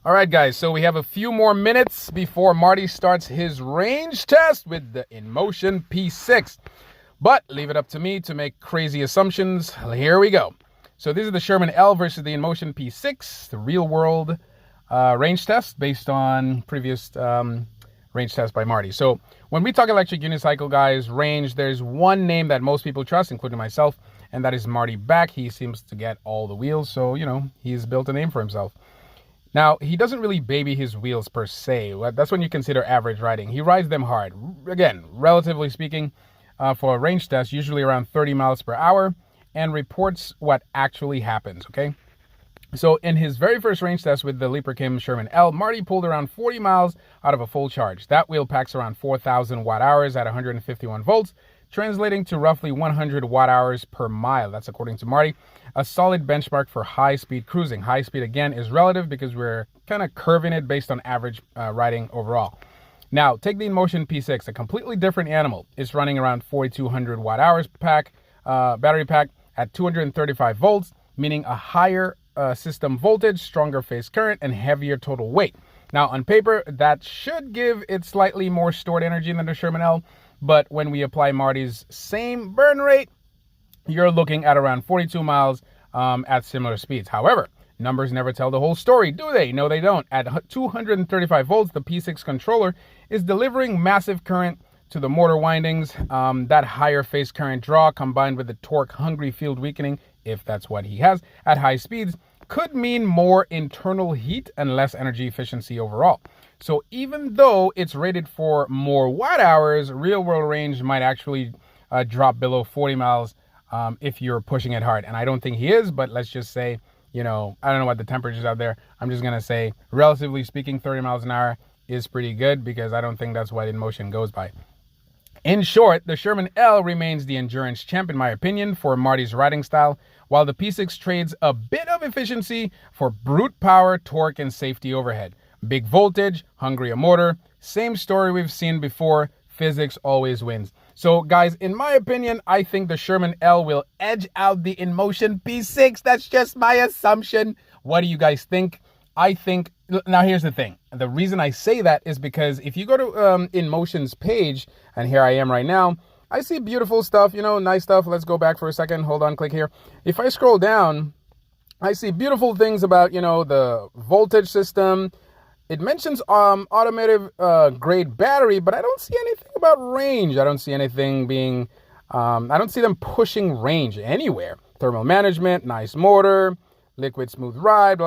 All right, guys, so we have a few more minutes before Marty starts his range test with the InMotion P6. But leave it up to me to make crazy assumptions. Here we go. So this is the Sherman-L versus the InMotion P6, the real-world range test based on previous range test by Marty. So when we talk electric unicycle, guys, range, there's one name that most people trust, including myself, and that is Marty Back. He seems to get all the wheels, so, you know, he's built a name for himself. Now, he doesn't really baby his wheels per se. That's when you consider average riding. He rides them hard. Again, relatively speaking, for a range test, usually around 30 miles per hour, and reports what actually happens, okay? So in his very first range test with the Leaper-Kim Sherman-L, Marty pulled around 40 miles out of a full charge. That wheel packs around 4,000 watt-hours at 151 volts, translating to roughly 100 watt-hours per mile. That's according to Marty. A solid benchmark for high-speed cruising. High speed, again, is relative because we're kind of curving it based on average riding overall. Now, take the InMotion P6, a completely different animal. It's running around 4,200 watt-hours pack, battery pack at 235 volts, meaning a higher system voltage, stronger phase current, and heavier total weight. Now, on paper, that should give it slightly more stored energy than the Sherman-L, but when we apply Marty's same burn rate, you're looking at around 42 miles at similar speeds. However, numbers never tell the whole story, do they? No, they don't. At 235 volts, the P6 controller is delivering massive current to the motor windings. That higher phase current draw combined with the torque-hungry field weakening, if that's what he has, at high speeds, could mean more internal heat and less energy efficiency overall. So even though it's rated for more watt hours, real-world range might actually drop below 40 miles if you're pushing it hard. And I don't think he is, but let's just say, you know, I don't know what the temperatures out there. I'm just going to say, relatively speaking, 30 miles an hour is pretty good because I don't think that's what InMotion goes by. In short, the Sherman-L remains the endurance champ, in my opinion, for Marty's riding style, while the P6 trades a bit of efficiency for brute power, torque, and safety overhead. Big voltage, hungrier motor, same story we've seen before, physics always wins. So guys, in my opinion, I think the Sherman-L will edge out the InMotion P6. That's just my assumption. What do you guys think? I think, now here's the thing. The reason I say that is because if you go to InMotion's page, and here I am right now, I see beautiful stuff, you know, nice stuff. Let's go back for a second. Hold on, click here. If I scroll down, I see beautiful things about, you know, the voltage system. It mentions automotive grade battery, but I don't see anything about range. I don't see anything being, I don't see them pushing range anywhere. Thermal management, nice motor, liquid smooth ride, blah,